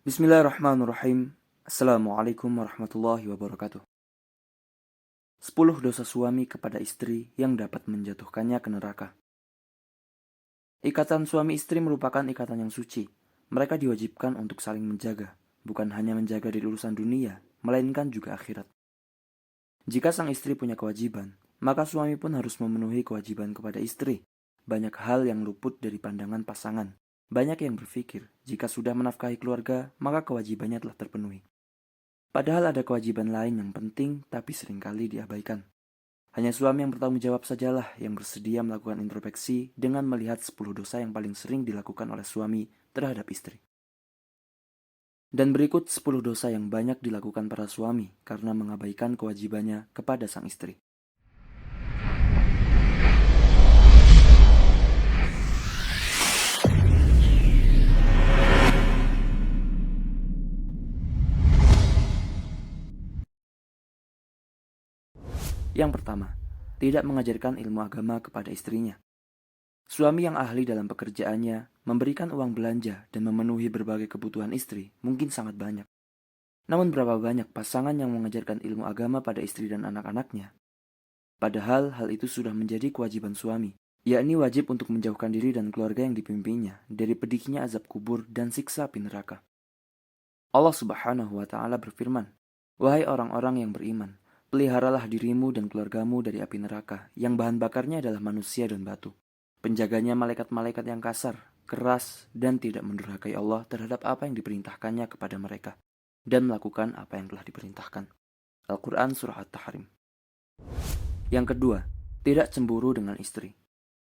Bismillahirrahmanirrahim. Assalamualaikum warahmatullahi wabarakatuh. 10 dosa suami kepada istri yang dapat menjatuhkannya ke neraka. Ikatan suami istri merupakan ikatan yang suci. Mereka diwajibkan untuk saling menjaga, bukan hanya menjaga di urusan dunia, melainkan juga akhirat. Jika sang istri punya kewajiban, maka suami pun harus memenuhi kewajiban kepada istri. Banyak hal yang luput dari pandangan pasangan. Banyak yang berpikir, jika sudah menafkahi keluarga, maka kewajibannya telah terpenuhi. Padahal ada kewajiban lain yang penting tapi seringkali diabaikan. Hanya suami yang bertanggung jawab sajalah yang bersedia melakukan introspeksi dengan melihat 10 dosa yang paling sering dilakukan oleh suami terhadap istri. Dan berikut 10 dosa yang banyak dilakukan para suami karena mengabaikan kewajibannya kepada sang istri. Yang pertama, tidak mengajarkan ilmu agama kepada istrinya. Suami yang ahli dalam pekerjaannya, memberikan uang belanja dan memenuhi berbagai kebutuhan istri mungkin sangat banyak. Namun berapa banyak pasangan yang mengajarkan ilmu agama pada istri dan anak-anaknya? Padahal hal itu sudah menjadi kewajiban suami, yakni wajib untuk menjauhkan diri dan keluarga yang dipimpinnya dari pedihnya azab kubur dan siksa api neraka. Allah Subhanahu wa Ta'ala berfirman, "Wahai orang-orang yang beriman, peliharalah dirimu dan keluargamu dari api neraka yang bahan bakarnya adalah manusia dan batu. Penjaganya malaikat-malaikat yang kasar, keras, dan tidak mendurhakai Allah terhadap apa yang diperintahkannya kepada mereka, dan melakukan apa yang telah diperintahkan." Al-Quran Surah At-Tahrim. Yang kedua, tidak cemburu dengan istri.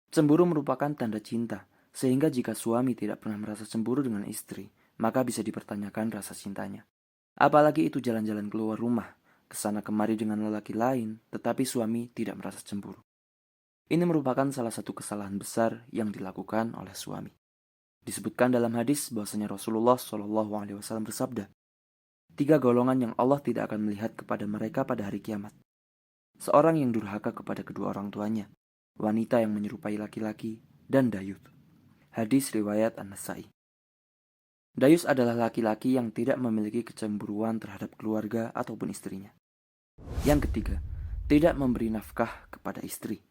Cemburu merupakan tanda cinta, sehingga jika suami tidak pernah merasa cemburu dengan istri, maka bisa dipertanyakan rasa cintanya. Apalagi itu jalan-jalan keluar rumah, kesana kemari dengan lelaki lain, tetapi suami tidak merasa cemburu. Ini merupakan salah satu kesalahan besar yang dilakukan oleh suami. Disebutkan dalam hadis bahwasanya Rasulullah SAW bersabda, 3 golongan yang Allah tidak akan melihat kepada mereka pada hari kiamat. Seorang yang durhaka kepada kedua orang tuanya, wanita yang menyerupai laki-laki, dan dayus. Hadis riwayat An-Nasai. Dayus adalah laki-laki yang tidak memiliki kecemburuan terhadap keluarga ataupun istrinya. Yang ketiga, tidak memberi nafkah kepada istri.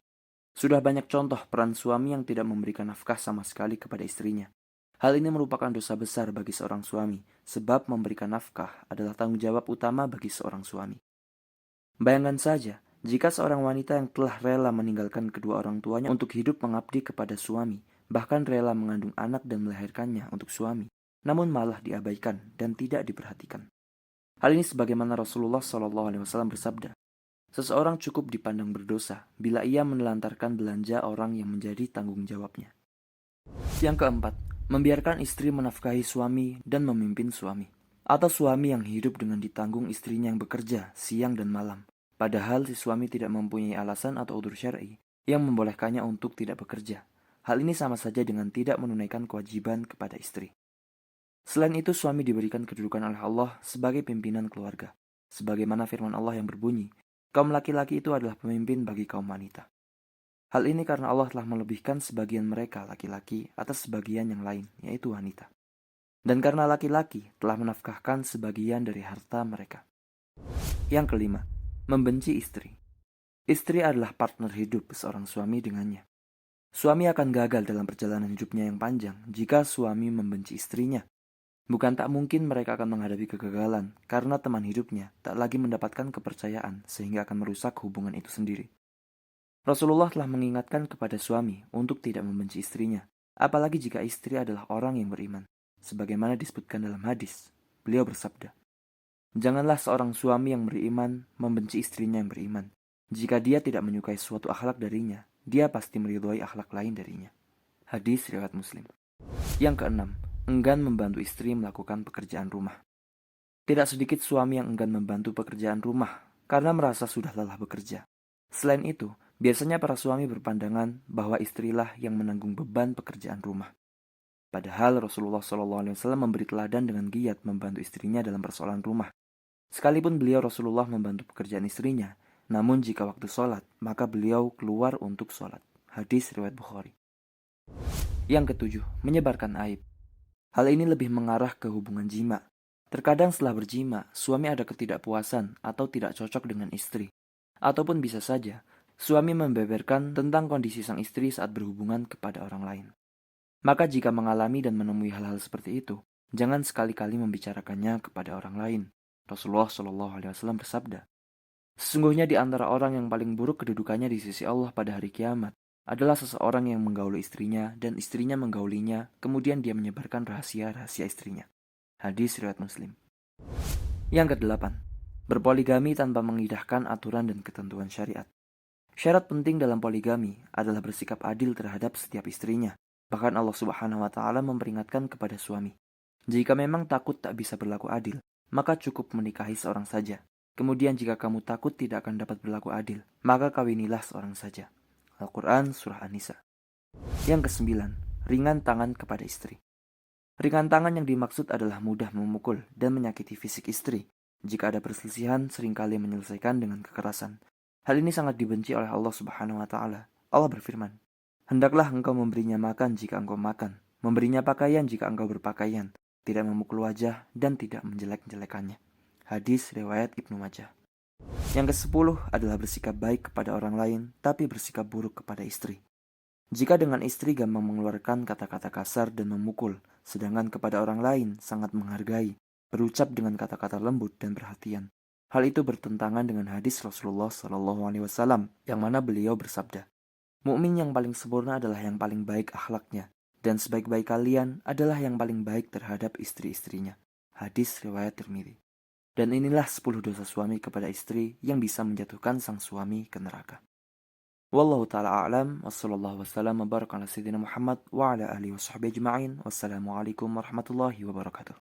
Sudah banyak contoh peran suami yang tidak memberikan nafkah sama sekali kepada istrinya. Hal ini merupakan dosa besar bagi seorang suami, sebab memberikan nafkah adalah tanggung jawab utama bagi seorang suami. Bayangkan saja, jika seorang wanita yang telah rela meninggalkan kedua orang tuanya untuk hidup mengabdi kepada suami, bahkan rela mengandung anak dan melahirkannya untuk suami, namun malah diabaikan dan tidak diperhatikan. Hal ini sebagaimana Rasulullah SAW bersabda, seseorang cukup dipandang berdosa bila ia menelantarkan belanja orang yang menjadi tanggung jawabnya. Yang keempat, membiarkan istri menafkahi suami dan memimpin suami. Atau suami yang hidup dengan ditanggung istrinya yang bekerja siang dan malam. Padahal si suami tidak mempunyai alasan atau udzur syar'i yang membolehkannya untuk tidak bekerja. Hal ini sama saja dengan tidak menunaikan kewajiban kepada istri. Selain itu, suami diberikan kedudukan oleh Allah sebagai pimpinan keluarga. Sebagaimana firman Allah yang berbunyi, kaum laki-laki itu adalah pemimpin bagi kaum wanita. Hal ini karena Allah telah melebihkan sebagian mereka laki-laki atas sebagian yang lain, yaitu wanita. Dan karena laki-laki telah menafkahkan sebagian dari harta mereka. Yang kelima, membenci istri. Istri adalah partner hidup seorang suami dengannya. Suami akan gagal dalam perjalanan hidupnya yang panjang jika suami membenci istrinya. Bukan tak mungkin mereka akan menghadapi kegagalan karena teman hidupnya tak lagi mendapatkan kepercayaan sehingga akan merusak hubungan itu sendiri. Rasulullah telah mengingatkan kepada suami untuk tidak membenci istrinya, apalagi jika istri adalah orang yang beriman. Sebagaimana disebutkan dalam hadis, beliau bersabda, janganlah seorang suami yang beriman membenci istrinya yang beriman. Jika dia tidak menyukai suatu akhlak darinya, dia pasti meridhoi akhlak lain darinya. Hadis riwayat Muslim. Yang keenam, enggan membantu istri melakukan pekerjaan rumah. Tidak sedikit suami yang enggan membantu pekerjaan rumah karena merasa sudah lelah bekerja. Selain itu, biasanya para suami berpandangan bahwa istrilah yang menanggung beban pekerjaan rumah. Padahal Rasulullah SAW memberi teladan dengan giat membantu istrinya dalam persoalan rumah. Sekalipun beliau Rasulullah membantu pekerjaan istrinya, namun jika waktu sholat, maka beliau keluar untuk sholat. Hadis riwayat Bukhari. Yang ketujuh, menyebarkan aib. Hal ini lebih mengarah ke hubungan jima. Terkadang setelah berjima, suami ada ketidakpuasan atau tidak cocok dengan istri. Ataupun bisa saja, suami membeberkan tentang kondisi sang istri saat berhubungan kepada orang lain. Maka jika mengalami dan menemui hal-hal seperti itu, jangan sekali-kali membicarakannya kepada orang lain. Rasulullah Shallallahu Alaihi Wasallam bersabda, sesungguhnya di antara orang yang paling buruk kedudukannya di sisi Allah pada hari kiamat adalah seseorang yang menggauli istrinya dan istrinya menggaulinya, kemudian dia menyebarkan rahasia-rahasia istrinya. Hadis riwayat Muslim. Yang kedelapan, berpoligami tanpa mengindahkan aturan dan ketentuan syariat. Syarat penting dalam poligami adalah bersikap adil terhadap setiap istrinya. Bahkan Allah Subhanahu wa taala memperingatkan kepada suami, jika memang takut tak bisa berlaku adil, maka cukup menikahi seorang saja. Kemudian jika kamu takut tidak akan dapat berlaku adil, maka kawinilah seorang saja. Al-Quran Surah An-Nisa. Yang kesembilan, ringan tangan kepada istri. Ringan tangan yang dimaksud adalah mudah memukul dan menyakiti fisik istri. Jika ada perselisihan, seringkali menyelesaikan dengan kekerasan. Hal ini sangat dibenci oleh Allah Subhanahu wa taala. Allah berfirman, hendaklah engkau memberinya makan jika engkau makan, memberinya pakaian jika engkau berpakaian, tidak memukul wajah dan tidak menjelek-jelekannya. Hadis riwayat Ibnu Majah. Yang kesepuluh adalah bersikap baik kepada orang lain, tapi bersikap buruk kepada istri. Jika dengan istri gampang mengeluarkan kata-kata kasar dan memukul, sedangkan kepada orang lain sangat menghargai, berucap dengan kata-kata lembut dan perhatian. Hal itu bertentangan dengan hadis Rasulullah Shallallahu Alaihi Wasallam yang mana beliau bersabda, mukmin yang paling sempurna adalah yang paling baik akhlaknya, dan sebaik-baik kalian adalah yang paling baik terhadap istri-istrinya. Hadis riwayat Tirmidzi. Dan inilah 10 dosa suami kepada istri yang bisa menjatuhkan sang suami ke neraka. Wallahu ta'ala a'lam, wa sallallahu wasallam wa baraka ala sayyidina Muhammad wa ala alihi wa sahbihi ajma'in. Wassalamualaikum warahmatullahi wabarakatuh.